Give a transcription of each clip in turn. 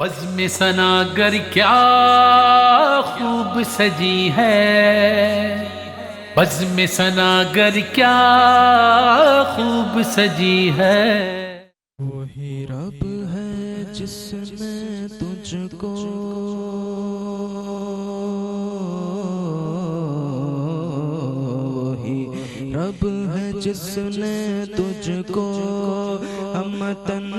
بزم ثناگر کیا خوب سجی ہے، بزم ثناگر کیا خوب سجی ہے۔ وہی رب ہے جس نے تجھ کو وہی رب ہے جس نے تجھ کو ہمتن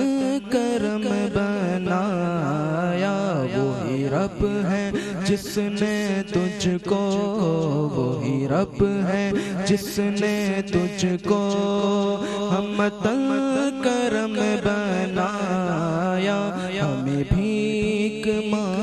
کرم بنایا، وہی رب ہے جس نے تجھ کو وہی رب ہے جس نے تجھ کو ہمتن کرم بنایا، ہمیں بھیک مانگ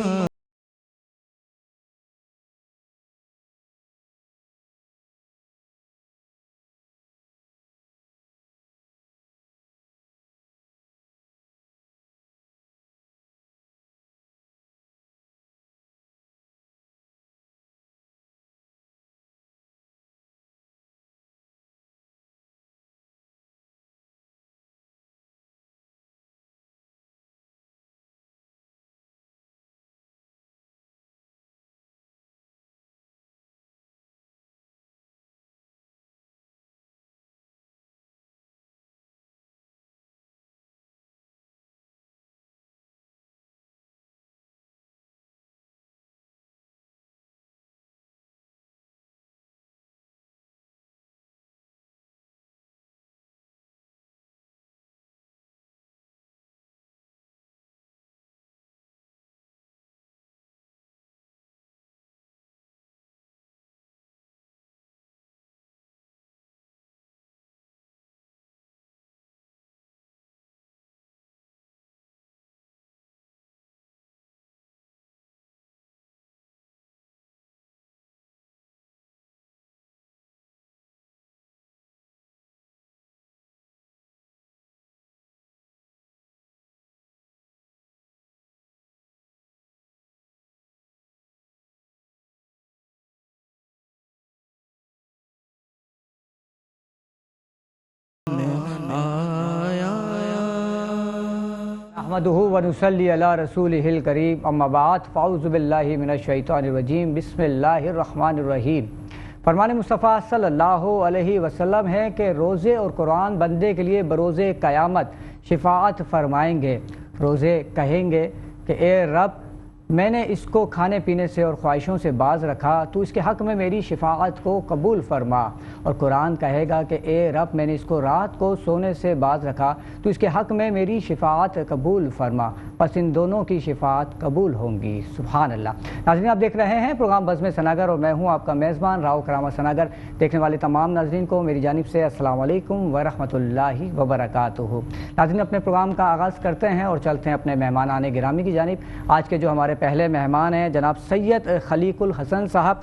نحمدہ ونصلی علی رسولہ الکریم، اما بعد فاعوذ باللہ من الشیطان الرجیم، بسم اللہ الرحمن الرحیم۔ فرمان مصطفیٰ صلی اللہ علیہ وسلم ہے کہ روزے اور قرآن بندے کے لیے بروز قیامت شفاعت فرمائیں گے۔ روزے کہیں گے کہ اے رب، میں نے اس کو کھانے پینے سے اور خواہشوں سے باز رکھا، تو اس کے حق میں میری شفاعت کو قبول فرما۔ اور قرآن کہے گا کہ اے رب، میں نے اس کو رات کو سونے سے باز رکھا، تو اس کے حق میں میری شفاعت قبول فرما۔ پس ان دونوں کی شفاعت قبول ہوں گی۔ سبحان اللہ۔ ناظرین، آپ دیکھ رہے ہیں پروگرام بزم ثناگر اور میں ہوں آپ کا میزبان راؤ کرامہ ثناگر۔ دیکھنے والے تمام ناظرین کو میری جانب سے السلام علیکم ورحمۃ اللہ وبرکاتہ۔ ناظرین، اپنے پروگرام کا آغاز کرتے ہیں اور چلتے ہیں اپنے مہمانان گرامی کی جانب۔ آج کے جو ہمارے پہلے مہمان ہیں جناب سید خلیق الحسن صاحب،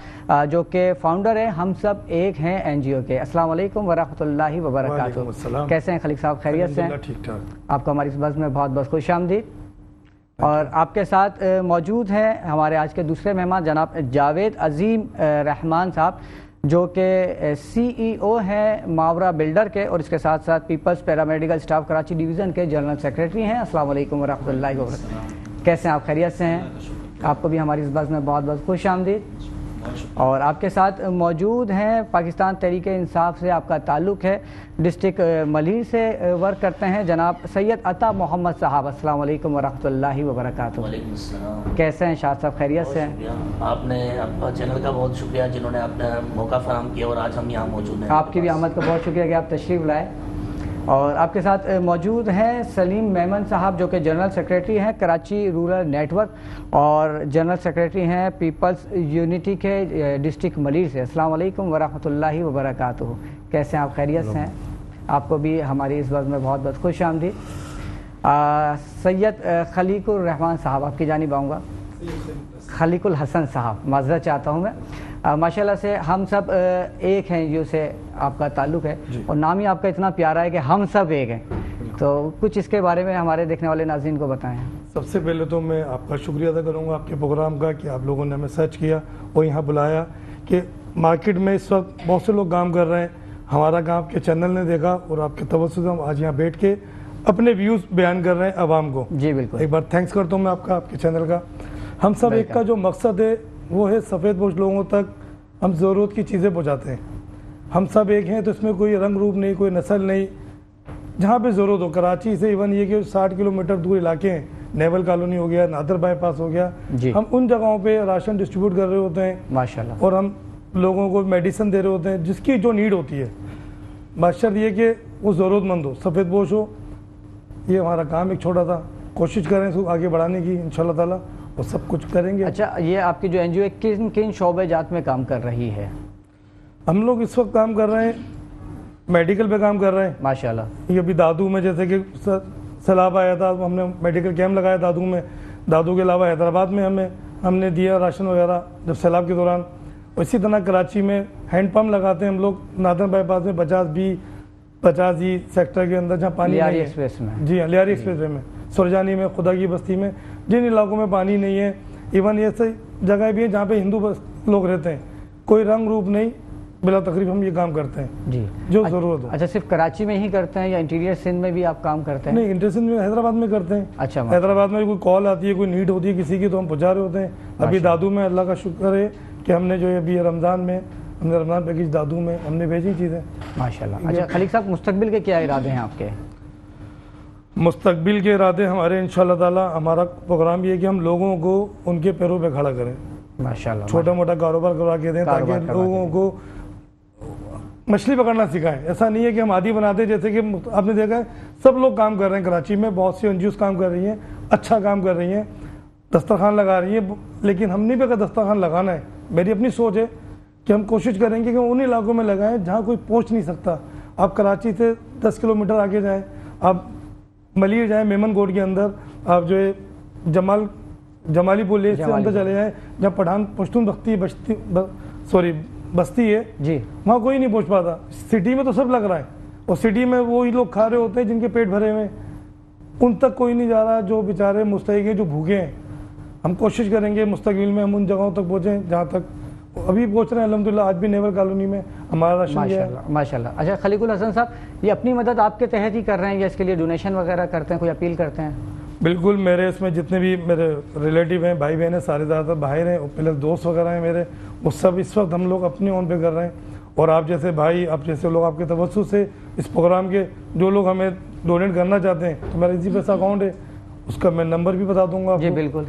جو کہ فاؤنڈر ہیں ہم سب ایک ہیں NGO کے۔ السلام علیکم ورحمۃ اللہ وبرکاتہ۔ کیسے ہیں خلیق صاحب؟ خیریت سے ہیں؟ ٹھیک ٹھاک۔ آپ کو ہماری اس بزم میں بہت بہت خوش آمدید۔ اور آپ کے ساتھ موجود ہیں ہمارے آج کے دوسرے مہمان جناب جاوید عظیم رحمان صاحب، جو کہ CEO ہیں ماورا بلڈر کے، اور اس کے ساتھ ساتھ peoples paramedical staff Karachi division کے جنرل سیکریٹری ہیں۔ السلام علیکم ورحمۃ اللہ وبرکاتہ۔ کیسے ہیں آپ؟ خیریت سے ہیں؟ آپ کو بھی ہماری اس بزم میں بہت بہت خوش آمدید۔ اور آپ کے ساتھ موجود ہیں پاکستان تحریک انصاف سے آپ کا تعلق ہے، ڈسٹرکٹ ملیر سے ورک کرتے ہیں جناب سید عطا محمد صاحب۔ السلام علیکم ورحمۃ اللہ وبرکاتہ۔ وعلیکم السلام۔ کیسے ہیں شاہ صاحب؟ خیریت سے ہیں؟ آپ نے آپ چینل کا بہت شکریہ جنہوں نے اپنا موقع فراہم کیا اور آج ہم یہاں موجود ہیں۔ آپ کی بھی آمد کا بہت شکریہ کہ آپ تشریف لائے۔ اور آپ کے ساتھ موجود ہیں سلیم میمن صاحب، جو کہ جنرل سیکریٹری ہیں کراچی رورل نیٹ ورک اور جنرل سیکریٹری ہیں پیپلز یونٹی کے ڈسٹرکٹ ملیر سے۔ السلام علیکم ورحمۃ اللہ وبرکاتہ۔ کیسے ہیں آپ؟ خیریت سے ہیں؟ آپ کو بھی ہماری اس بزم میں بہت بہت خوش آمدید۔ سید خلیق الرحمان صاحب، آپ کی جانب آؤں گا۔ خلیق الحسن صاحب، معذرت چاہتا ہوں میں۔ ماشاءاللہ سے ہم سب ایک ہیں جو سے آپ کا تعلق ہے، اور نام ہی آپ کا اتنا پیارا ہے کہ ہم سب ایک ہیں، تو کچھ اس کے بارے میں ہمارے دیکھنے والے ناظرین کو بتائیں۔ سب سے پہلے تو میں آپ کا شکریہ ادا کروں گا آپ کے پروگرام کا کہ آپ لوگوں نے ہمیں سرچ کیا اور یہاں بلایا، کہ مارکیٹ میں اس وقت بہت سے لوگ کام کر رہے ہیں، ہمارا کام آپ کے چینل نے دیکھا اور آپ کے توسط سے ہم آج یہاں بیٹھ کے اپنے ویوز بیان کر رہے ہیں عوام کو. جی بالکل. ایک بار تھینکس کرتا ہوں میں آپ کا, آپ کے چینل کا. ہم سب ایک کا جو مقصد ہے وہ ہے سفید پوش لوگوں تک ہم ضرورت کی چیزیں پہنچاتے ہیں. ہم سب ایک ہیں, تو اس میں کوئی رنگ روپ نہیں, کوئی نسل نہیں. جہاں پہ ضرورت ہو, کراچی سے ایون یہ کہ 60 کلومیٹر دور علاقے ہیں, نیول کالونی ہو گیا, نادر بائی پاس ہو گیا, ہم ان جگہوں پہ راشن ڈسٹریبیوٹ کر رہے ہوتے ہیں ماشاءاللہ, اور ہم لوگوں کو میڈیسن دے رہے ہوتے ہیں جس کی جو نیڈ ہوتی ہے. بادشاہ یہ کہ وہ ضرورت مند ہو, سفید پوش ہو. یہ ہمارا کام ایک چھوٹا تھا, کوشش کریں اس کو آگے بڑھانے کی انشاءاللہ تعالیٰ, اور سب کچھ کریں گے. اچھا, یہ آپ کی جو این جی او کن کن شعبہ جات میں کام کر رہی ہے؟ ہم لوگ اس وقت کام کر رہے ہیں میڈیکل پہ کام کر رہے ہیں ماشاءاللہ. یہ ابھی دادو میں جیسے کہ سیلاب آیا تھا, ہم نے میڈیکل کیمپ لگایا دادو میں. دادو کے علاوہ حیدرآباد میں ہم نے دیا راشن وغیرہ جب سیلاب کے دوران. اسی طرح کراچی میں ہینڈ پمپ لگاتے ہیں ہم لوگ نادر بائی پاس میں 50 سیکٹر کے اندر جہاں پانی لیاری نہیں ایکسپریس میں. جی ہاں, لیاری ایکسپریس وے میں, سرجانی میں, خدا کی بستی میں, جن علاقوں میں پانی نہیں ہے. ایون ایسے جگہ بھی ہیں جہاں پہ ہندو لوگ رہتے ہیں, کوئی رنگ روپ نہیں, بلا تقریب ہم یہ کام کرتے ہیں جی جو ضرورت ہو. اچھا, صرف کراچی میں ہی کرتے ہیں یا انٹیریئر سندھ میں بھی آپ کام کرتے ہیں؟ نہیں, انٹرسن میں حیدرآباد میں کرتے ہیں. اچھا, حیدرآباد میں کوئی کال آتی ہے, کوئی نیڈ ہوتی ہے کسی کی, تو ہم پہنچا رہے ہوتے ہیں. ابھی دادو میں اللہ کا شکر ہے کہ ہم نے جو ہے ابھی رمضان میں ہم نے رمضان پیکیج دادو میں ہم نے بھیجی چیزیں ماشاءاللہ. اچھا خلیق صاحب, مستقبل کے کیا ارادے ہیں آپ کے؟ مستقبل کے ارادے ہمارے انشاءاللہ تعالیٰ, ہمارا پروگرام یہ ہے کہ ہم لوگوں کو ان کے پیروں پہ کھڑا کریں, ماشاءاللہ, چھوٹا موٹا کاروبار کروا کے دیں تاکہ لوگوں کو مچھلی پکڑنا سکھائیں. ایسا نہیں ہے کہ ہم عادی بناتے, جیسے کہ آپ نے دیکھا ہے سب لوگ کام کر رہے ہیں کراچی میں, بہت سی NGOs کام کر رہی ہیں, اچھا کام کر رہی ہیں, دسترخوان لگا رہی ہیں, لیکن ہم نہیں بھی اگر دسترخوان لگانا ہے, میری اپنی سوچ ہے کہ ہم کوشش کریں گے کہ ان علاقوں میں لگائیں جہاں کوئی پہنچ نہیں سکتا. آپ کراچی سے 10 کلومیٹر آگے جائیں, آپ ملیر جائیں, میمن کوٹ کے اندر, آپ جو ہے جمالی پولیس سے اندر چلے جائیں جہاں پٹھان پشتون بستی ہے جی, وہاں کوئی نہیں پہنچ پاتا. سٹی میں تو سب لگ رہا ہے, اور سٹی میں وہی لوگ کھا رہے ہوتے ہیں جن کے پیٹ بھرے ہوئے ہیں, ان تک کوئی نہیں جا رہا جو بیچارے مستحق ہیں, جو بھوکے ہیں. ہم کوشش کریں گے مستقبل میں ہم ان جگہوں تک پہنچیں جہاں تک ابھی پہنچ رہے ہیں الحمدللہ. آج بھی نیول کالونی میں ہمارا راشن ہے ماشاءاللہ. اچھا خلیق الحسن صاحب, یہ اپنی مدد آپ کے تحت ہی کر رہے ہیں یا اس کے لیے ڈونیشن وغیرہ کرتے ہیں, کوئی اپیل کرتے ہیں؟ بالکل, میرے اس میں جتنے بھی میرے ریلیٹیو ہیں, بھائی بہن ہیں, سارے زیادہ تر باہر ہیں, اور پلس دوست وغیرہ ہیں میرے, وہ سب اس وقت ہم لوگ اپنے اون پہ کر رہے ہیں. اور آپ جیسے بھائی, آپ جیسے لوگ, آپ کے توسط سے اس پروگرام کے جو لوگ ہمیں ڈونیٹ کرنا چاہتے ہیں, تو میرا ایزی پیسہ اکاؤنٹ ہے, اس کا میں نمبر بھی بتا دوں گا آپ کو. جی بالکل,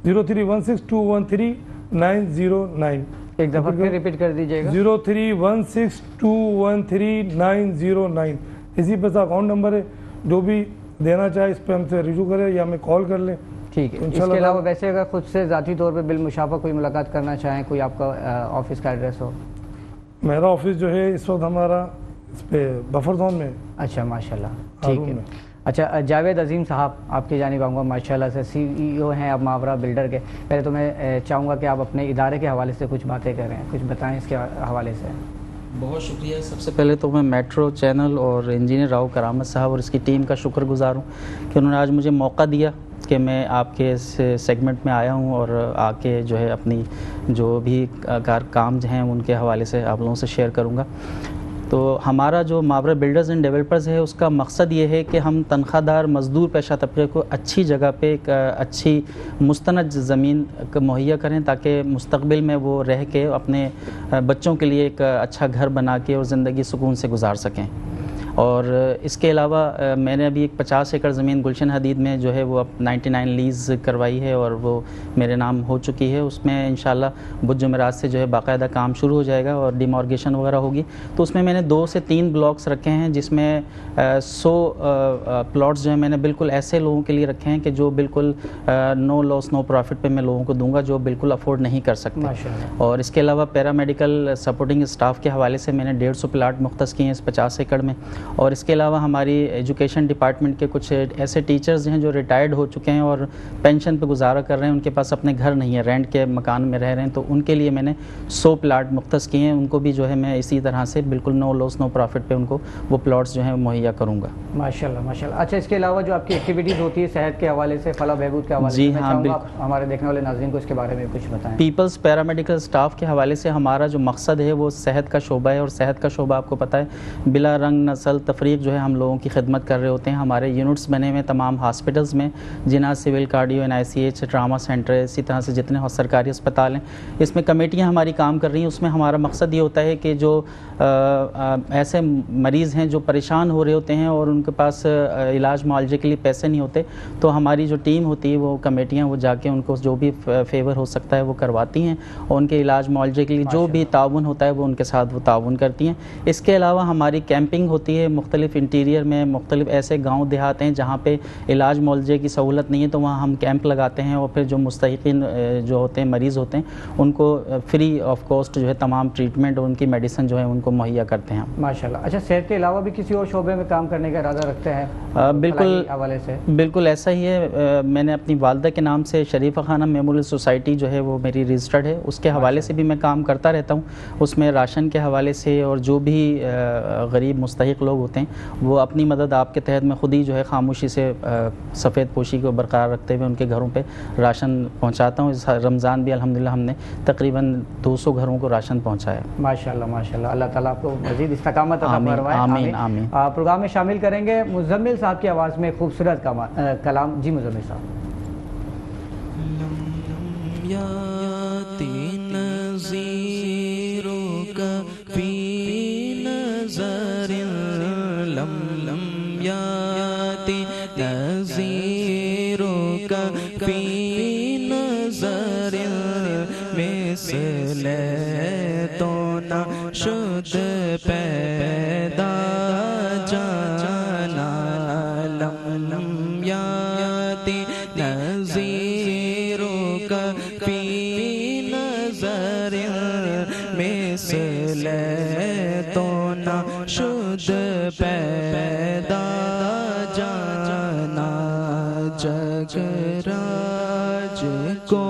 0316213909. ایک دفعہ پھر ریپیٹ کر دیجیے گا. 0316213909. اسی پیسہ اکاؤنٹ نمبر ہے, جو بھی دینا چاہے اس پہ ہم سے رجوع کرے یا ہمیں کال کر لیں. ٹھیک ہے. اس کے علاوہ ویسے اگر خود سے ذاتی طور پہ بالمشافہ کوئی ملاقات کرنا چاہیں, کوئی آپ کا آفس کا ایڈریس ہو؟ میرا آفس جو ہے اس وقت ہمارا اس پہ بفر زون میں. اچھا ماشاءاللہ, ٹھیک ہے. اچھا جاوید عظیم صاحب, آپ کی جانب آؤں گا, ماشاءاللہ سے CEO ہیں آپ ماورا بلڈر کے. پہلے تو میں چاہوں گا کہ آپ اپنے ادارے کے حوالے سے کچھ باتیں کریں, کچھ بتائیں اس کے حوالے سے. بہت شکریہ. سب سے پہلے تو میں میٹرو چینل اور انجینئر راؤ کرامت صاحب اور اس کی ٹیم کا شکر گزار ہوں کہ انہوں نے آج مجھے موقع دیا کہ میں آپ کے اس سیگمنٹ میں آیا ہوں, اور آ کے جو ہے اپنی جو بھی کام ہیں ان کے حوالے سے آپ لوگوں سے شیئر کروں گا. تو ہمارا جو ماورا بلڈرز اینڈ ڈیولپرز ہے, اس کا مقصد یہ ہے کہ ہم تنخواہ دار مزدور پیشہ طبقے کو اچھی جگہ پہ ایک اچھی مستند زمین مہیا کریں, تاکہ مستقبل میں وہ رہ کے اپنے بچوں کے لیے ایک اچھا گھر بنا کے اور زندگی سکون سے گزار سکیں. اور اس کے علاوہ میں نے ابھی ایک 50 ایکڑ زمین گلشن حدید میں جو ہے وہ اب 99 لیز کروائی ہے, اور وہ میرے نام ہو چکی ہے. اس میں انشاءاللہ بدھ جمعرات سے جو ہے باقاعدہ کام شروع ہو جائے گا اور ڈیمارگیشن وغیرہ ہوگی. تو اس میں نے 2 سے 3 بلاکس رکھے ہیں, جس میں 100 پلاٹس جو ہیں میں نے بالکل ایسے لوگوں کے لیے رکھے ہیں کہ جو بالکل نو لاس نو پروفٹ پہ میں لوگوں کو دوں گا, جو بالکل افورڈ نہیں کر سکتے. اور اس کے علاوہ پیرامیڈیکل سپورٹنگ اسٹاف کے حوالے سے میں نے 150 پلاٹ مختص کیے ہیں اس 50 ایکڑ میں. اور اس کے علاوہ ہماری ایجوکیشن ڈپارٹمنٹ کے کچھ ایسے ٹیچرز ہیں جو ریٹائرڈ ہو چکے ہیں اور پینشن پہ گزارا کر رہے ہیں, ان کے پاس اپنے گھر نہیں ہے, رینٹ کے مکان میں رہ رہے ہیں, تو ان کے لیے میں نے 100 پلاٹ مختص کیے ہیں. ان کو بھی جو ہے میں اسی طرح سے بالکل نو لاس نو پروفٹ پہ ان کو وہ پلاٹس جو ہیں مہیا کروں گا. ماشاءاللہ ماشاءاللہ. اچھا اس کے علاوہ جو آپ کی ایکٹیویٹیز ہوتی ہے صحت کے حوالے سے, فلاح بہبود کے حوالے سے, جی میں ہاں, چاہوں گا ہمارے دیکھنے والے ناظرین کو اس کے بارے میں کچھ بتائیں. پیپلز پیرامیڈیکل اسٹاف کے حوالے سے ہمارا جو مقصد ہے وہ صحت کا شعبہ ہے, اور صحت کا شعبہ آپ کو پتہ ہے بلا رنگ نسل مسل تفریق جو ہے ہم لوگوں کی خدمت کر رہے ہوتے ہیں. ہمارے یونٹس بنے ہوئے تمام ہاسپٹلز میں، Jinnah civil cardio NICH trauma centre ہے، اسی طرح سے جتنے سرکاری اسپتال ہیں اس میں کمیٹیاں ہماری کام کر رہی ہیں. اس میں ہمارا مقصد یہ ہوتا ہے کہ جو ایسے مریض ہیں جو پریشان ہو رہے ہوتے ہیں اور ان کے پاس علاج معالجے کے لیے پیسے نہیں ہوتے، تو ہماری جو ٹیم ہوتی ہے وہ کمیٹیاں وہ جا کے ان کو جو بھی فیور ہو سکتا ہے وہ کرواتی ہیں اور ان کے علاج معالجے کے لیے جو بھی تعاون ہوتا ہے وہ ان کے ساتھ وہ تعاون کرتی ہیں. اس کے علاوہ ہماری کیمپنگ ہوتی ہے مختلف انٹیریئر میں، مختلف ایسے گاؤں دیہات ہیں جہاں پہ علاج معالجے کی سہولت نہیں ہے، تو وہاں ہم کیمپ لگاتے ہیں اور پھر جو مستحقین جو ہوتے ہیں مریض ہوتے ہیں ان کو فری آف کاسٹ جو ہے تمام ٹریٹمنٹ اور ان کی میڈیسن جو ہے ان کو مہیا کرتے ہیں. ماشاءاللہ. اچھا، صحت کے علاوہ بھی کسی اور شعبے میں کام کرنے کا ارادہ رکھتے ہیں؟ بالکل حوالے سے بالکل ایسا ہی ہے. میں نے اپنی والدہ کے نام سے شریفہ خانہ میموریل سوسائٹی جو ہے وہ میری رجسٹرڈ ہے، اس کے حوالے سے بھی میں کام کرتا رہتا ہوں. اس میں راشن کے حوالے سے اور جو بھی غریب مستحق لوگ ہوتے ہیں وہ اپنی مدد آپ کے تحت میں خود ہی جو ہے خاموشی سے سفید پوشی کو برقرار رکھتے ہوئے ان کے گھروں پہ راشن پہنچاتا ہوں. اس رمضان بھی الحمدللہ ہم نے تقریباً 200 گھروں کو راشن پہنچایا. ماشاءاللہ ماشاءاللہ. اللہ تعالیٰ آپ کو مزید استقامت عطا فرمائے. آمین آمین. پروگرام میں شامل کریں گے مزمل صاحب کی آواز میں خوبصورت کلام. جی مزمل صاحب. شد پیدا جانا لم یاتی نظیروں کا فی نظر مثل تو نہ شد پیدا جانا جگ راج کو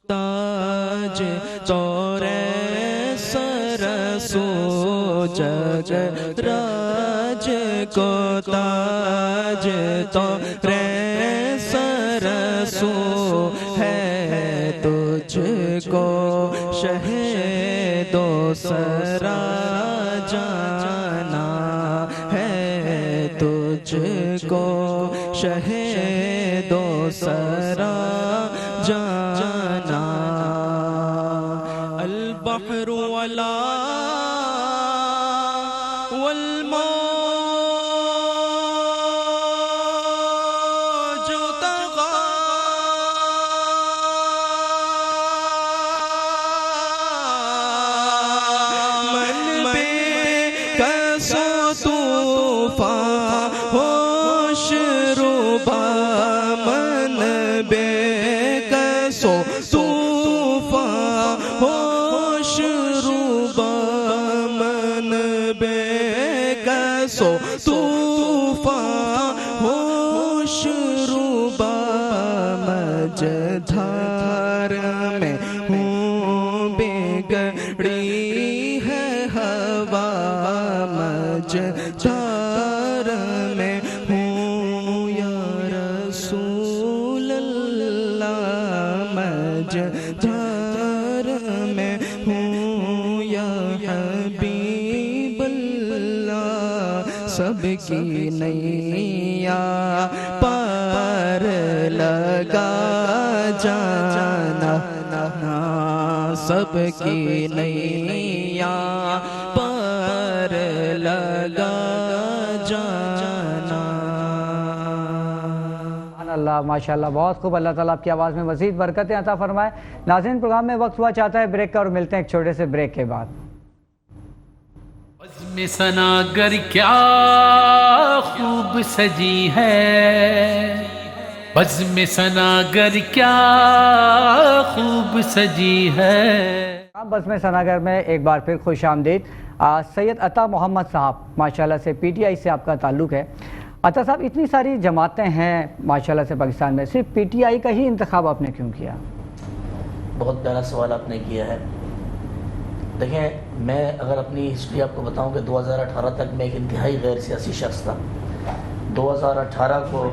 تاج تورے جگ راج کو تاج تو رے سرسو ہے تجھ کو شہ دو سرا جانا ہے تجھ کو شہ دو سرا جانا. البحر ولا دھار میں ہوں بگڑی ہے ہوا مجھ دھار میں ہوں یا رسول اللہ مجھ دھار میں ہوں یا حبیب اللہ. سب کی نیا پار لگا جانا سب کی نیا پار لگا جانا. اللہ ماشاءاللہ بہت خوب. اللہ تعالیٰ آپ کی آواز میں مزید برکتیں عطا فرمائے. ناظرین پروگرام میں وقت ہوا چاہتا ہے بریک کا اور ملتے ہیں ایک چھوٹے سے بریک کے بعد. بزم ثناگر کیا خوب سجی ہے، بزم ثناگر کیا خوب سجی ہے. بزم ثناگر میں ایک بار پھر خوش آمدید. سید عطا محمد صاحب ماشاءاللہ سے PTI سے آپ کا تعلق ہے. عطا صاحب، اتنی ساری جماعتیں ہیں ماشاءاللہ سے پاکستان میں، صرف PTI کا ہی انتخاب آپ نے کیوں کیا؟ بہت پیارا سوال آپ نے کیا ہے. دیکھیں، میں اگر اپنی ہسٹری آپ کو بتاؤں کہ 2018 تک میں ایک انتہائی غیر سیاسی شخص تھا. 2018 کو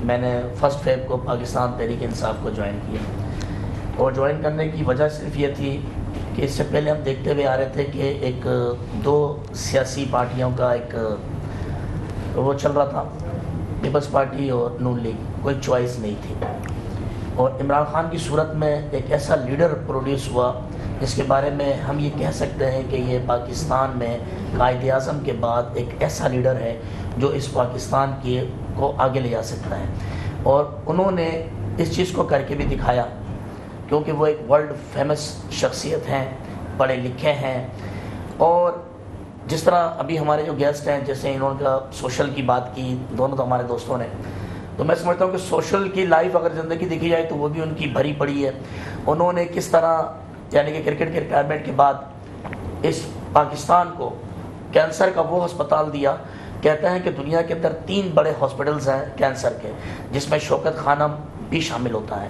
میں نے 1 فیب کو پاکستان تحریک انصاف کو جوائن کیا، اور جوائن کرنے کی وجہ صرف یہ تھی کہ اس سے پہلے ہم دیکھتے ہوئے آ رہے تھے کہ ایک دو سیاسی پارٹیوں کا ایک وہ چل رہا تھا، پیپلز پارٹی اور نون لیگ، کوئی چوائس نہیں تھی، اور عمران خان کی صورت میں ایک ایسا لیڈر پروڈیوس ہوا جس کے بارے میں ہم یہ کہہ سکتے ہیں کہ یہ پاکستان میں قائد اعظم کے بعد ایک ایسا لیڈر ہے جو اس پاکستان کو آگے لے جا سکتا ہے، اور انہوں نے اس چیز کو کر کے بھی دکھایا، کیونکہ وہ ایک ورلڈ فیمس شخصیت ہیں، پڑھے لکھے ہیں، اور جس طرح ابھی ہمارے جو گیسٹ ہیں، جیسے انہوں نے سوشل کی بات کی، دونوں تو ہمارے دوستوں نے، تو میں سمجھتا ہوں کہ سوشل کی لائف اگر زندگی دیکھی جائے تو وہ بھی ان کی بھری پڑی ہے۔ انہوں نے کس طرح یعنی کہ کرکٹ کے ریٹائرمنٹ کے بعد اس پاکستان کو کینسر کا وہ ہسپتال دیا، کہتے ہیں کہ دنیا کے اندر 3 بڑے ہاسپٹلز ہیں کینسر کے، جس میں شوکت خانم بھی شامل ہوتا ہے۔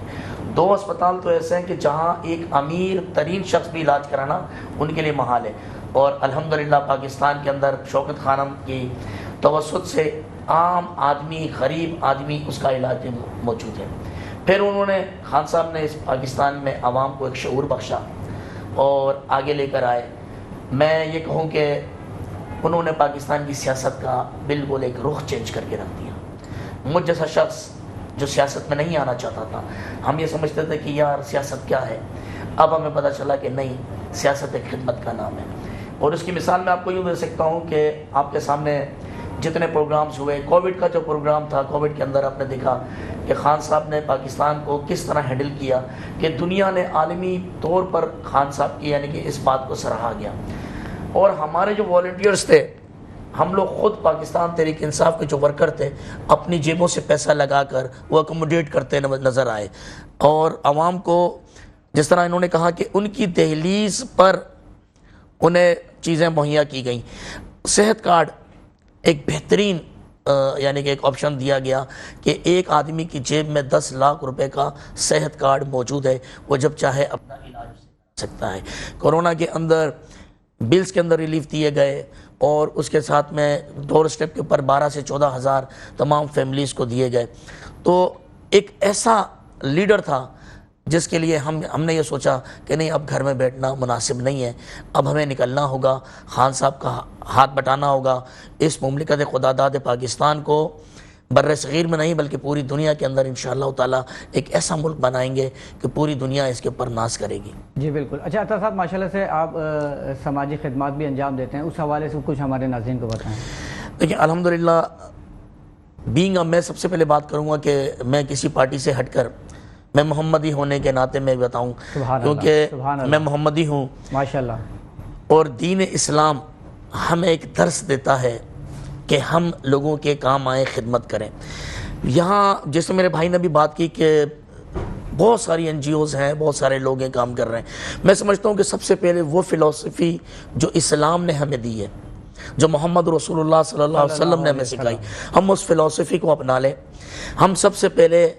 2 ہسپتال تو ایسے ہیں کہ جہاں ایک امیر ترین شخص بھی علاج کرانا ان کے لیے محال ہے، اور الحمدللہ پاکستان کے اندر شوکت خانم کی توسط سے عام آدمی، غریب آدمی اس کا علاج موجود ہے۔ پھر انہوں نے خان صاحب نے اس پاکستان میں عوام کو ایک شعور بخشا اور آگے لے کر آئے۔ میں یہ کہوں کہ انہوں نے پاکستان کی سیاست کا بالکل ایک رخ چینج کر کے رکھ دیا۔ مجھ جیسا شخص جو سیاست میں نہیں آنا چاہتا تھا، ہم یہ سمجھتے تھے کہ یار سیاست کیا ہے، اب ہمیں پتہ چلا کہ نہیں، سیاست ایک خدمت کا نام ہے۔ اور اس کی مثال میں آپ کو یوں دے سکتا ہوں کہ آپ کے سامنے جتنے پروگرامز ہوئے، کووڈ کا جو پروگرام تھا، کووڈ کے اندر آپ نے دیکھا کہ خان صاحب نے پاکستان کو کس طرح ہینڈل کیا کہ دنیا نے عالمی طور پر خان صاحب کی یعنی کہ اس بات کو سراہا گیا۔ اور ہمارے جو والنٹیئرز تھے، ہم لوگ خود پاکستان تحریک انصاف کے جو ورکر تھے، اپنی جیبوں سے پیسہ لگا کر وہ اکوموڈیٹ کرتے نظر آئے، اور عوام کو جس طرح انہوں نے کہا کہ ان کی دہلیز پر انہیں چیزیں مہیا کی گئیں۔ صحت کارڈ ایک بہترین یعنی کہ ایک آپشن دیا گیا کہ ایک آدمی کی جیب میں 10 لاکھ روپے کا صحت کارڈ موجود ہے، وہ جب چاہے اپنا علاج کر سکتا ہے۔ کورونا کے اندر بلز کے اندر ریلیف دیے گئے، اور اس کے ساتھ میں ڈور اسٹیپ کے اوپر 12 سے 14 ہزار تمام فیملیز کو دیے گئے۔ تو ایک ایسا لیڈر تھا جس کے لیے ہم نے یہ سوچا کہ نہیں، اب گھر میں بیٹھنا مناسب نہیں ہے، اب ہمیں نکلنا ہوگا، خان صاحب کا ہاتھ بٹانا ہوگا، اس مملکت خدا داد پاکستان کو بر صغیر میں نہیں بلکہ پوری دنیا کے اندر انشاءاللہ تعالیٰ ایک ایسا ملک بنائیں گے کہ پوری دنیا اس کے اوپر ناز کرے گی۔ جی بالکل۔ اچھا عطا صاحب، ماشاءاللہ سے آپ سماجی خدمات بھی انجام دیتے ہیں، اس حوالے سے کچھ ہمارے ناظرین کو بتائیں۔ دیکھیں الحمدللہ میں سب سے پہلے بات کروں گا کہ میں کسی پارٹی سے ہٹ کر میں محمدی ہونے کے ناطے میں بتاؤں، کیونکہ میں محمدی ہوں ماشاءاللہ، اور دین اسلام ہمیں ایک درس دیتا ہے کہ ہم لوگوں کے کام آئے، خدمت کریں۔ یہاں جیسے میرے بھائی نے بھی بات کی کہ بہت ساری NGOs ہیں، بہت سارے لوگ ہیں کام کر رہے ہیں، میں سمجھتا ہوں کہ سب سے پہلے وہ فلسفی جو اسلام نے ہمیں دی ہے، جو محمد رسول اللہ صلی اللہ علیہ وسلم نے ہمیں سکھائی، ہم اس فلسفی کو اپنا لیں۔ ہم سب سے پہلے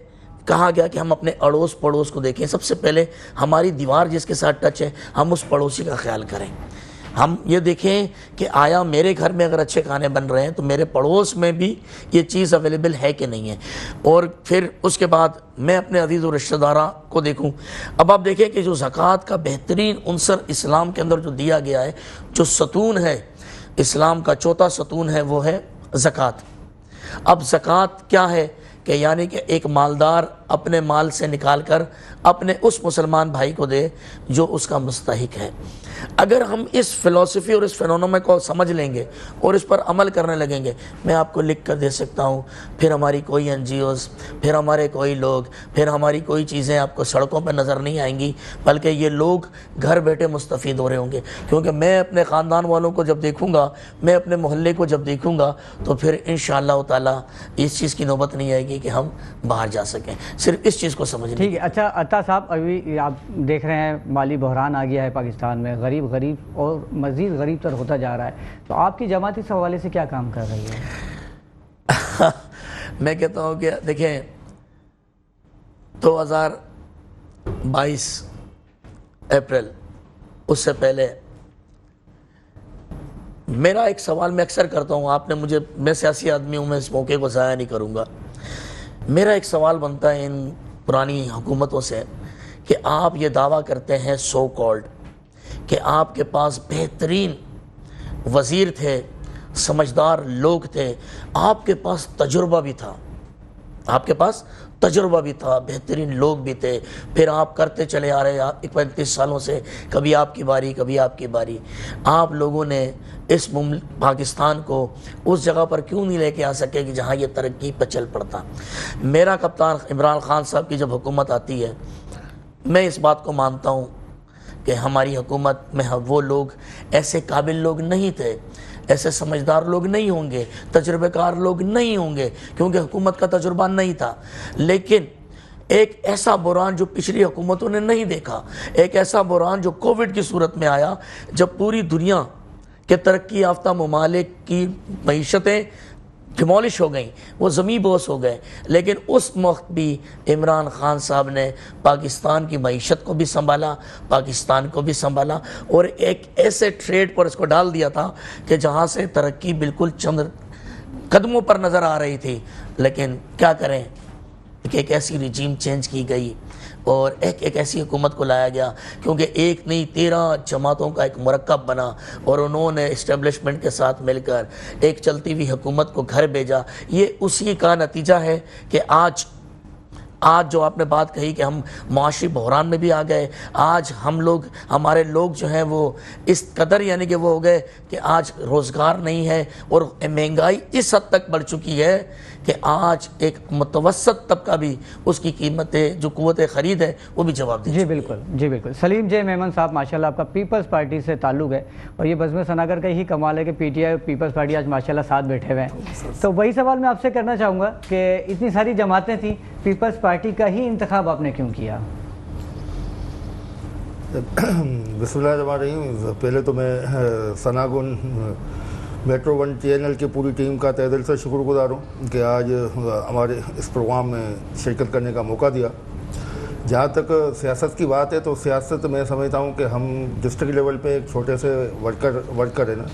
کہا گیا کہ ہم اپنے اڑوس پڑوس کو دیکھیں، سب سے پہلے ہماری دیوار جس کے ساتھ ٹچ ہے ہم اس پڑوسی کا خیال کریں۔ ہم یہ دیکھیں کہ آیا میرے گھر میں اگر اچھے کھانے بن رہے ہیں تو میرے پڑوس میں بھی یہ چیز اویلیبل ہے کہ نہیں ہے، اور پھر اس کے بعد میں اپنے عزیز و رشتہ داراں کو دیکھوں۔ اب آپ دیکھیں کہ جو زکوٰۃ کا بہترین عنصر اسلام کے اندر جو دیا گیا ہے، جو ستون ہے اسلام کا، چوتھا ستون ہے، وہ ہے زکوٰۃ۔ اب زکوٰۃ کیا ہے کہ یعنی کہ ایک مالدار اپنے مال سے نکال کر اپنے اس مسلمان بھائی کو دے جو اس کا مستحق ہے۔ اگر ہم اس فلسفی اور اس فینومین کو سمجھ لیں گے اور اس پر عمل کرنے لگیں گے، میں آپ کو لکھ کر دے سکتا ہوں، پھر ہماری کوئی NGOs، پھر ہمارے کوئی لوگ، پھر ہماری کوئی چیزیں آپ کو سڑکوں پہ نظر نہیں آئیں گی، بلکہ یہ لوگ گھر بیٹھے مستفید ہو رہے ہوں گے۔ کیونکہ میں اپنے خاندان والوں کو جب دیکھوں گا، میں اپنے محلے کو جب دیکھوں گا، تو پھر انشاءاللہ تعالیٰ اس چیز کی نوبت نہیں آئے گی کہ ہم باہر جا سکیں، صرف اس چیز کو سمجھیں۔ ٹھیک ہے۔ اچھا عطا صاحب، ابھی آپ دیکھ رہے ہیں مالی بحران آ گیا ہے پاکستان میں، غریب اور مزید غریب تر ہوتا جا رہا ہے، تو آپ کی جماعت اس حوالے سے کیا کام کر رہی ہے؟ میں کہتا ہوں کہ دیکھیں 2022 اپریل، اس سے پہلے میرا ایک سوال میں اکثر کرتا ہوں، آپ نے مجھے، میں سیاسی آدمی ہوں، میں اس موقع کو ضائع نہیں کروں گا، میرا ایک سوال بنتا ہے ان پرانی حکومتوں سے کہ آپ یہ دعویٰ کرتے ہیں سو کالڈ کہ آپ کے پاس بہترین وزیر تھے، سمجھدار لوگ تھے، آپ کے پاس تجربہ بھی تھا، آپ کے پاس تجربہ بھی تھا، بہترین لوگ بھی تھے، پھر آپ کرتے چلے آ رہے 35 سالوں سے، کبھی آپ کی باری کبھی آپ کی باری. آپ لوگوں نے اس پاکستان کو اس جگہ پر کیوں نہیں لے کے آ سکے کہ جہاں یہ ترقی پہ چل پڑتا. میرا کپتان عمران خان صاحب کی جب حکومت آتی ہے، میں اس بات کو مانتا ہوں کہ ہماری حکومت میں وہ لوگ ایسے قابل لوگ نہیں تھے، ایسے سمجھدار لوگ نہیں ہوں گے، تجربہ کار لوگ نہیں ہوں گے، کیونکہ حکومت کا تجربہ نہیں تھا. لیکن ایک ایسا بحران جو پچھلی حکومتوں نے نہیں دیکھا، ایک ایسا بحران جو کووڈ کی صورت میں آیا، جب پوری دنیا کے ترقی یافتہ ممالک کی معیشتیں ڈیمولش ہو گئیں، وہ زمین بوس ہو گئے، لیکن اس وقت بھی عمران خان صاحب نے پاکستان کی معیشت کو بھی سنبھالا، پاکستان کو بھی سنبھالا، اور ایک ایسے ٹریڈ پر اس کو ڈال دیا تھا کہ جہاں سے ترقی بالکل چند قدموں پر نظر آ رہی تھی. لیکن کیا کریں کہ ایک ایسی رجیم چینج کی گئی اور ایک ایسی حکومت کو لایا گیا، کیونکہ ایک نہیں 13 جماعتوں کا ایک مرکب بنا، اور انہوں نے اسٹیبلشمنٹ کے ساتھ مل کر ایک چلتی ہوئی حکومت کو گھر بھیجا. یہ اسی کا نتیجہ ہے کہ آج جو آپ نے بات کہی کہ ہم معاشی بحران میں بھی آ گئے. آج ہمارے لوگ جو ہیں وہ اس قدر یعنی کہ وہ ہو گئے کہ آج روزگار نہیں ہے، اور مہنگائی اس حد تک بڑھ چکی ہے کہ آج ایک متوسط طبقہ بھی اس کی قیمتیں جو قوت خرید ہے وہ بھی جواب دے. جی بالکل، جی بالکل. سلیم جے میمن صاحب، ماشاءاللہ آپ کا پیپلز پارٹی سے تعلق ہے، اور یہ بزم ثناگر کا ہی کمال ہے کہ پی ٹی آئی اور پیپلز پارٹی آج ماشاءاللہ ساتھ بیٹھے ہوئے ہیں. تو وہی سوال میں آپ سے کرنا چاہوں گا کہ اتنی ساری جماعتیں تھیں، پیپلز پارٹی کا ہی انتخاب آپ نے کیوں کیا؟ بسم اللہ الرحمن الرحیم. پہلے تو میں ثناگن میٹرو 1 چینل کی پوری ٹیم کا تہہ دل سے شکر گزار ہوں کہ آج ہمارے اس پروگرام میں شرکت کرنے کا موقع دیا. جہاں تک سیاست کی بات ہے تو سیاست میں سمجھتا ہوں کہ ہم ڈسٹرکٹ لیول پہ ایک چھوٹے سے ورکر ہیں نا.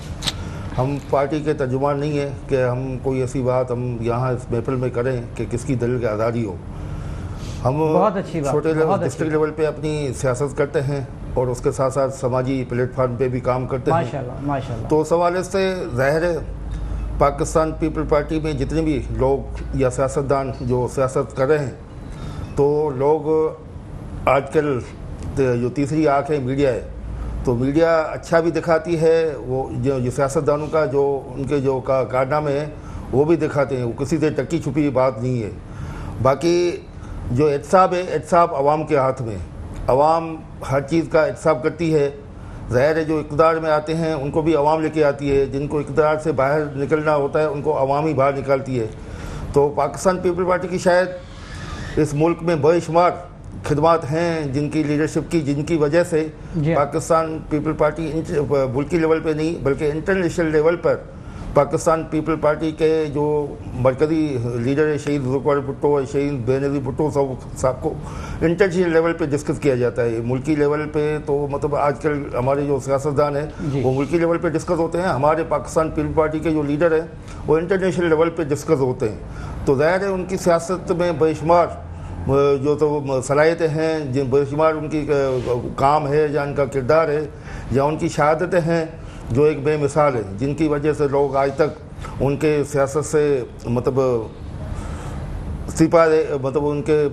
ہم پارٹی کے ترجمان نہیں ہیں کہ ہم کوئی ایسی بات ہم یہاں اس محفل میں کریں کہ کس کی دل کی آزادی ہو. ہم چھوٹے ڈسٹرکٹ لیول پہ اپنی سیاست کرتے ہیں اور اس کے ساتھ ساتھ سماجی پلیٹ فارم پہ بھی کام کرتے ہیں. تو اس حوالے سے ظاہر ہے پاکستان پیپل پارٹی میں جتنے بھی لوگ یا سیاستدان جو سیاست کر رہے ہیں، تو لوگ آج کل جو تیسری آنکھ ہے میڈیا ہے، تو میڈیا اچھا بھی دکھاتی ہے، وہ جو سیاستدانوں کا جو ان کے جو کارنامے ہیں وہ بھی دکھاتے ہیں، وہ کسی سے ٹکی چھپی بات نہیں ہے. باقی جو احتساب ہے، احتساب عوام کے ہاتھ میں، عوام ہر چیز کا احتساب کرتی ہے. ظاہر ہے جو اقتدار میں آتے ہیں ان کو بھی عوام لے کے آتی ہے، جن کو اقتدار سے باہر نکلنا ہوتا ہے ان کو عوام ہی باہر نکالتی ہے. تو پاکستان پیپل پارٹی کی شاید اس ملک میں بے شمار خدمات ہیں جن کی لیڈرشپ کی، جن کی وجہ سے پاکستان پیپل پارٹی ملکی لیول پہ نہیں بلکہ انٹرنیشنل لیول پر پاکستان پیپل پارٹی کے جو مرکزی لیڈر ہے شہید ذوالفقار بھٹو اور شہید بینظیر بھٹو صاحب کو انٹرنیشنل لیول پہ ڈسکس کیا جاتا ہے. ملکی لیول پہ تو مطلب آج کل ہمارے جو سیاستدان ہیں وہ ملکی لیول پہ ڈسکس ہوتے ہیں، ہمارے پاکستان پیپل پارٹی کے جو لیڈر ہیں وہ انٹرنیشنل لیول پہ ڈسکس ہوتے ہیں. تو ظاہر ہے ان کی سیاست میں بے شمار جو تو صلاحیتیں ہیں، جن بے شمار ان کی کام ہے یا ان کا کردار ہے یا ان کی شہادتیں ہیں جو ایک بے مثال ہے، جن کی وجہ سے لوگ آج تک ان کے سیاست سے مطلب مطلب ان کے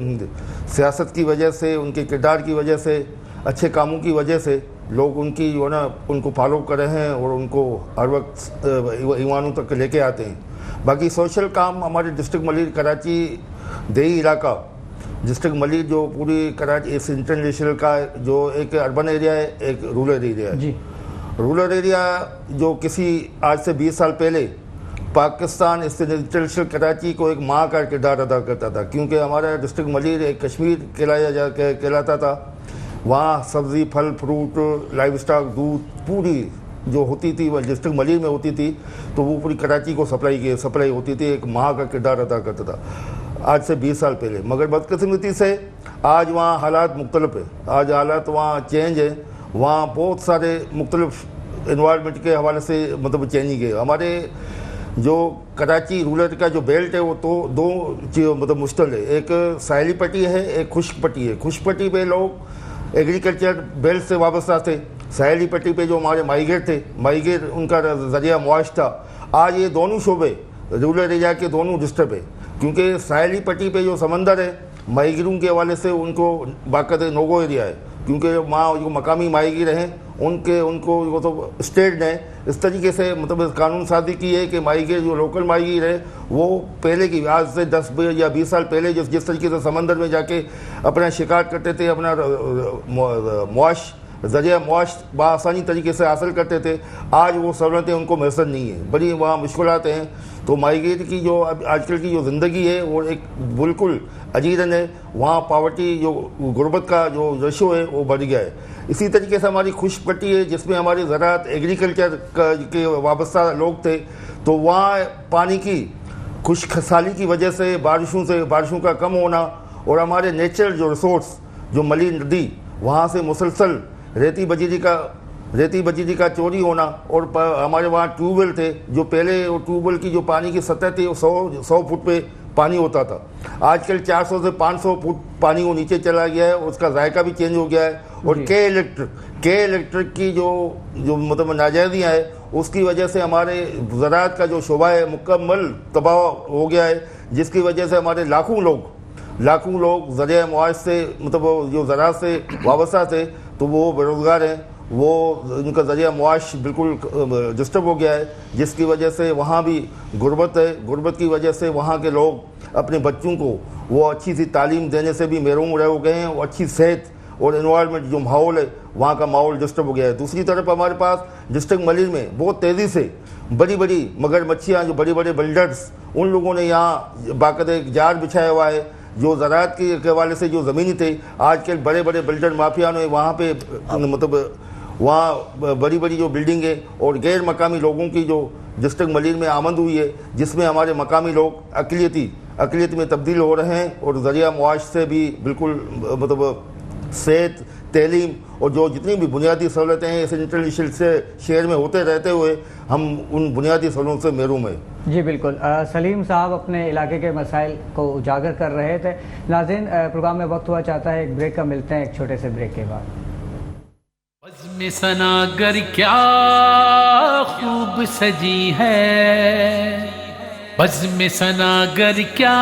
سیاست کی وجہ سے، ان کے کردار کی وجہ سے، اچھے کاموں کی وجہ سے لوگ ان کی جو ہے نا ان کو فالو کر رہے ہیں اور ان کو ہر وقت ایوانوں تک لے کے آتے ہیں. باقی سوشل کام ہمارے ڈسٹرکٹ ملیر کراچی دیہی علاقہ، ڈسٹرکٹ ملیر جو پوری کراچی اس انٹرنیشنل کا جو ایک اربن ایریا ہے ایک رورل ایریا ہے. رورل ایریا جو کسی آج سے 20 سال پہلے پاکستان اس انٹرنیشنل کراچی کو ایک ماں کا کردار ادا کرتا تھا، کیونکہ ہمارا ڈسٹرکٹ ملیر ایک کشمیر کہلاتا تھا. وہاں سبزی، پھل، فروٹ، لائیو اسٹاک، دودھ پوری جو ہوتی تھی وہ ڈسٹرکٹ ملیر میں ہوتی تھی، تو وہ پوری کراچی کو سپلائی ہوتی تھی، ایک ماں کا کردار ادا کرتا تھا آج سے 20 سال پہلے. مگر بدقسمتی سے آج وہاں حالات مختلف ہیں، آج حالات وہاں چینج ہیں. وہاں بہت سارے مختلف انوائرمنٹ کے حوالے سے مطلب چینج گئے. ہمارے جو کراچی رورل کا جو بیلٹ ہے وہ تو دو چیزوں مطلب مشتمل ہے، ایک ساحلی پٹی ہے، ایک خشک پٹی ہے. خشک پٹی پہ لوگ ایگریکلچر بیلٹ سے وابستہ تھے، ساحلی پٹی پہ جو ہمارے ماہی تھے، ماہی ان کا ذریعہ معاش تھا، آج یہ دونوں شعبے رورل ایریا کے دونوں ڈسٹرب ہے، کیونکہ ساحلی پٹی پہ جو سمندر ہے ماہی گیروں کے حوالے سے ان کو باقاعدہ نوگو ایریا ہے، کیونکہ وہاں جو مقامی ماہی گیر ہیں ان کو وہ تو اسٹیٹ نے اس طریقے سے مطلب قانون سازی کی ہے کہ ماہی گیر جو لوکل ماہی گیر ہے وہ پہلے کی آج سے 10 یا 20 سال پہلے جس طریقے سے سمندر میں جا کے اپنا شکار کرتے تھے، اپنا معاش ذریعہ معاش بآسانی طریقے سے حاصل کرتے تھے، آج وہ سہولتیں ان کو میسر نہیں ہیں، بڑی وہاں مشکلات ہیں۔ تو ماہی گیر کی جو آج کل کی جو زندگی ہے وہ ایک بالکل عجیباً ہے، وہاں پاورٹی جو غربت کا جو ریشو ہے وہ بڑھ گیا ہے۔ اسی طریقے سے ہماری خشک پٹی ہے جس میں ہماری زراعت ایگریکلچر کے وابستہ لوگ تھے، تو وہاں پانی کی خشک سالی کی وجہ سے بارشوں کا کم ہونا اور ہمارے نیچرل جو ریسورس جو ملی ندی وہاں سے مسلسل ریتی بجری کا چوری ہونا، اور ہمارے وہاں ٹیوب ویل تھے جو پہلے وہ ٹیوب ویل کی جو پانی کی سطح تھی وہ 100 فٹ پہ پانی ہوتا تھا، آج کل 400 سے 500 فٹ پانی وہ نیچے چلا گیا ہے، اس کا ذائقہ بھی چینج ہو گیا ہے۔ اور کے الیکٹرک کی جو مطلب ناجائزیاں ہیں اس کی وجہ سے ہمارے زراعت کا جو شعبہ ہے مکمل تباہ ہو گیا ہے، جس کی وجہ سے ہمارے لاکھوں لوگ ذریعہ معاش سے مطلب جو زراعت سے وابستہ تھے تو وہ بے روزگار ہیں، وہ ان کا ذریعہ معاش بالکل ڈسٹرب ہو گیا ہے، جس کی وجہ سے وہاں بھی غربت ہے۔ غربت کی وجہ سے وہاں کے لوگ اپنے بچوں کو وہ اچھی سی تعلیم دینے سے بھی محروم ہو گئے ہیں، وہ اچھی صحت اور انوائرمنٹ جو ماحول ہے وہاں کا ماحول ڈسٹرب ہو گیا ہے۔ دوسری طرف ہمارے پاس ڈسٹرکٹ ملیر میں بہت تیزی سے بڑی مگر مچھیاں جو بڑے بلڈرز ان لوگوں نے یہاں باقاعدہ ایک جال بچھایا ہوا ہے، جو زراعت کے حوالے سے جو زمینی تھے آج کل بڑے بلڈر مافیا نے وہاں پہ مطلب وہاں بڑی جو بلڈنگ ہے اور غیر مقامی لوگوں کی جو ڈسٹرکٹ ملیر میں آمد ہوئی ہے، جس میں ہمارے مقامی لوگ اقلیت میں تبدیل ہو رہے ہیں، اور ذریعہ معاش سے بھی بالکل مطلب صحت، تعلیم اور جو جتنی بھی بنیادی سہولتیں ہیں اس انٹرنیشنل سے شہر میں ہوتے رہتے ہوئے ہم ان بنیادی سہولتوں سے محروم ہیں۔ جی بالکل، سلیم صاحب اپنے علاقے کے مسائل کو اجاگر کر رہے تھے۔ ناظرین، پروگرام میں وقت ہوا چاہتا ہے ایک بریک کا، ملتے ہیں ایک چھوٹے سے بریک کے بعد۔ بزم ثناگر کیا خوب سجی ہے، بزم ثناگر کیا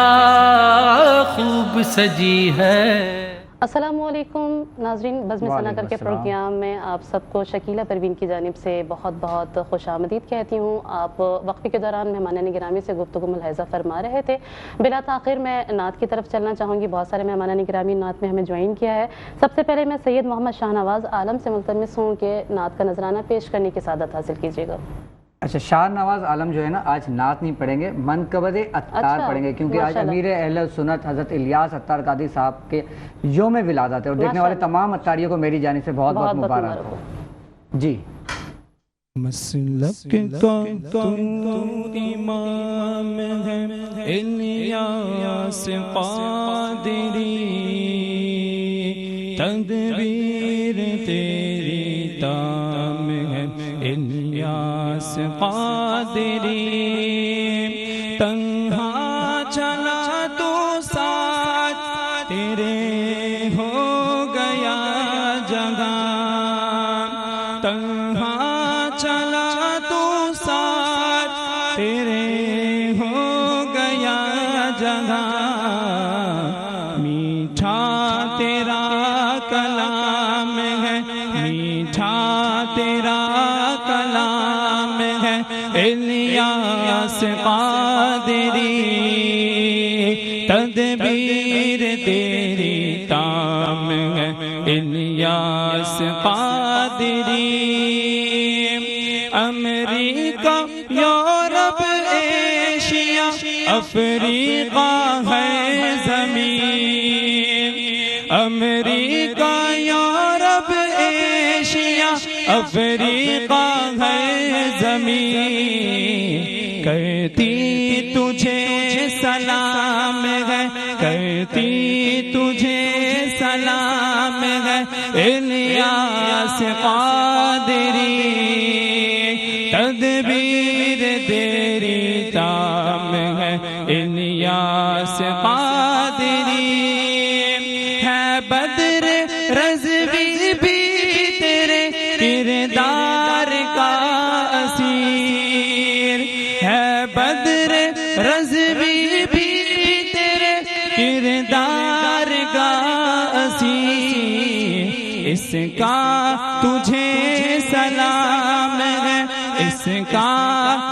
خوب سجی ہے۔ السلام علیکم ناظرین، بزم ثناگر کے پروگرام میں آپ سب کو شکیلہ پروین کی جانب سے بہت خوش آمدید کہتی ہوں۔ آپ وقفے کے دوران مہمانان گرامی سے گفتگو ملاحظہ فرما رہے تھے۔ بلا تاخیر میں نعت کی طرف چلنا چاہوں گی، بہت سارے مہمانان گرامی نعت میں ہمیں جوائن کیا ہے۔ سب سے پہلے میں سید محمد شاہ نواز عالم سے ملتمس ہوں کہ نعت کا نذرانہ پیش کرنے کی سعادت حاصل کیجیے گا۔ اچھا، شاہ نواز عالم جو ہے نا آج نعت نہیں پڑھیں گے، منقبض عطار پڑھیں گے، کیونکہ آج امیر اہل سنت حضرت الیاس عطار قادری صاحب کے یوم ولادت ہے، اور دیکھنے والے تمام عطاریوں کو میری جانب سے بہت مبارک ہو۔ جی مسلک کا تو امام ہے الیاس قادری، تدبیر تیری تام ہے الیاس قادری، تنہا چلا تو ساتھ تیرے ہو گیا جگہ، تنہا چلا تو ساتھ تیرے ہو گیا جگہ، میٹھا تیرا کلام ہے، میٹھا تیرا کلام ہے الیاس قادری، تدبیر تیری تام ہے الیاس قادری، امریکہ یورپ ایشیا افریقہ ہے زمین، امریکہ یورپ ایشیا افریقہ ہے زمین، کرتی تجھے سلام ہے، کرتی تجھے سلام ہے الیاس قادری، تدبیر تیری تام ہے الیاس قادری، ہے بدر رضوی بھی تیرے کردار کا اسی اس کا تجھے سلام ہے اس کا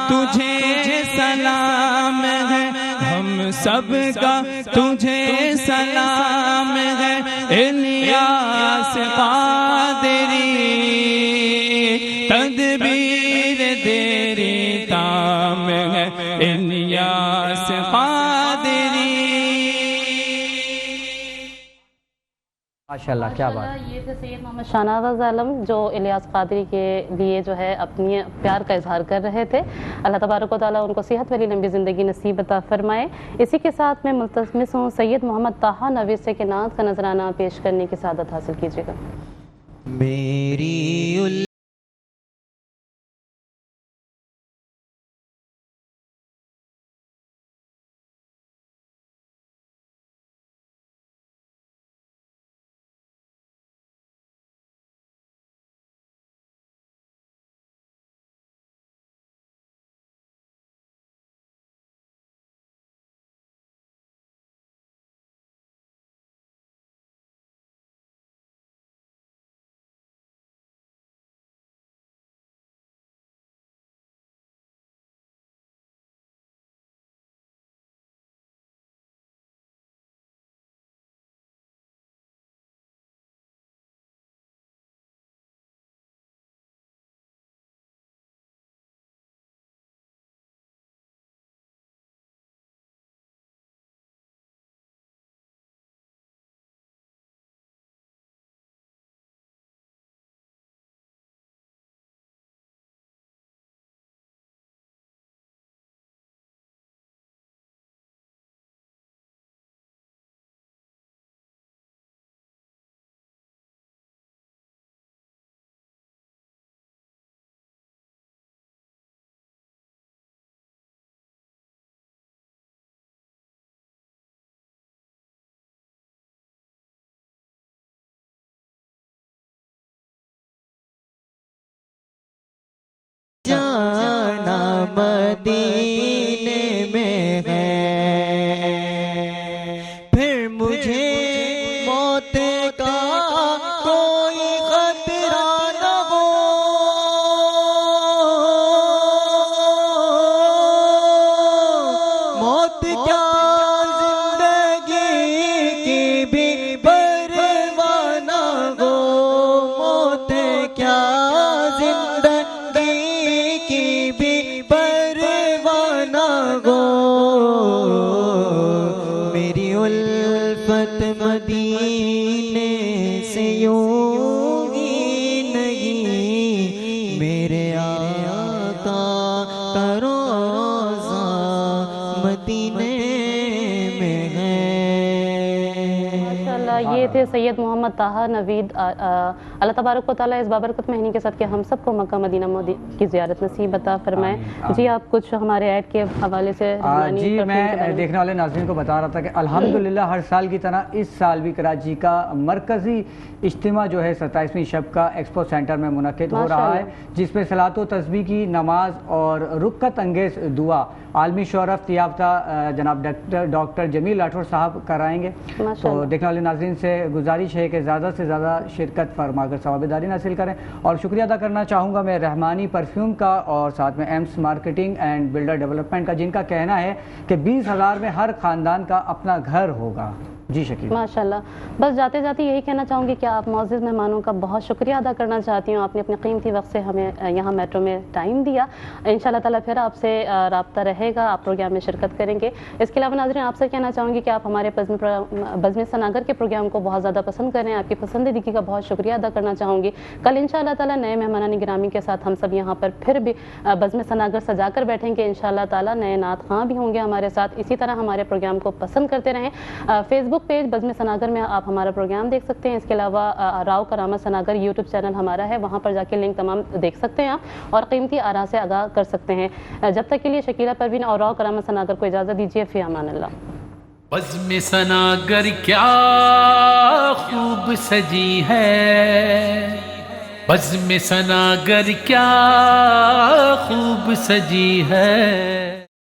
تجھے سلام ہے ہم سب کا تجھے سلام ہے الیاس قادری تدبیر تیری تام ہے الیاس قادری ماشاءاللہ کیا بات. یہ تھے سید محمد شاہ نواز عالم جو الیاس قادری کے لیے جو ہے اپنی پیار کا اظہار کر رہے تھے. اللہ تبارک و تعالیٰ ان کو صحت والی لمبی زندگی نصیب عطا فرمائے. اسی کے ساتھ میں ملتمس ہوں سید محمد طاہا نوید سے کہ نعت کا نذرانہ پیش کرنے کی سعادت حاصل کیجیے گا. میری جانا مدینے میں ہے پھر مجھے موت کا کوئی خطرہ نہ ہو موت کیا زندگی کی بھی پرواہ نہ ہو موت کیا مدینے سے یوں ہی نہیں میرے آقا کا روضہ مدینے میں ہے. ماشاءاللہ یہ تھے سید محمد طاہا نوید. اللہ تبارک و تعالیٰ اس بابرکت مہینے کے ساتھ کہ ہم سب کو مکہ مدینہ کی زیارت نصیب عطا فرمائے. جی آپ کچھ ہمارے ایڈ کے حوالے سے جی میں دیکھنے والے ناظرین کو بتا رہا تھا کہ الحمدللہ ہر سال کی طرح اس سال بھی کراچی کا مرکزی اجتماع جو ہے 27ویں شب کا ایکسپو سینٹر میں منعقد ہو رہا ہے جس میں صلاۃ و تسبیح کی نماز اور رکعت انگیز دعا عالمی شہرت یافتہ جناب ڈاکٹر جمیل راٹھور صاحب کرائیں گے. تو دیکھنے والے ناظرین سے گزارش ہے کہ زیادہ سے زیادہ شرکت فرما کر ثواب دارین حاصل کریں. اور شکریہ ادا کرنا چاہوں گا میں رحمانی پرفیوم کا اور ساتھ میں ایمس مارکیٹنگ اینڈ بلڈر ڈیولپمنٹ کا جن کا کہنا ہے کہ 20,000 میں ہر خاندان کا اپنا گھر ہوگا. جی شکیل ماشاءاللہ. بس جاتے جاتے یہی کہنا چاہوں گی کہ آپ معزز مہمانوں کا بہت شکریہ ادا کرنا چاہتی ہوں. آپ نے اپنے قیمتی وقت سے ہمیں یہاں میٹرو میں ٹائم دیا. انشاءاللہ تعالیٰ پھر آپ سے رابطہ رہے گا, آپ پروگرام میں شرکت کریں گے. اس کے علاوہ ناظرین آپ سے کہنا چاہوں گی کہ آپ ہمارے بزم سناگر کے پروگرام کو بہت زیادہ پسند کریں. آپ کی پسندیدگی کا بہت شکریہ ادا کرنا چاہوں گی. کل انشاءاللہ تعالیٰ نئے مہمانان گرامی کے ساتھ ہم سب یہاں پر پھر بھی بزم سناگر سجا کر بیٹھیں گے. انشاءاللہ تعالیٰ نئے نعت خواں بھی ہوں گے ہمارے ساتھ. اسی طرح ہمارے پروگرام کو پسند کرتے رہیں. فیس بک پیج بزم سناگر میں آپ ہمارا پروگرام دیکھ سکتے ہیں. اس کے علاوہ راؤ کرامت سناگر یوٹیوب چینل ہمارا ہے, وہاں پر جا کے لنک تمام دیکھ سکتے ہیں آپ اور قیمتی آراء سے آگاہ کر سکتے ہیں. جب تک کے لیے شکیلہ پروین اور راؤ کرامت سناگر کو اجازت دیجیے. فی امان اللہ. بزم سناگر کیا خوب سجی ہے, بزم سناگر کیا خوب سجی ہے.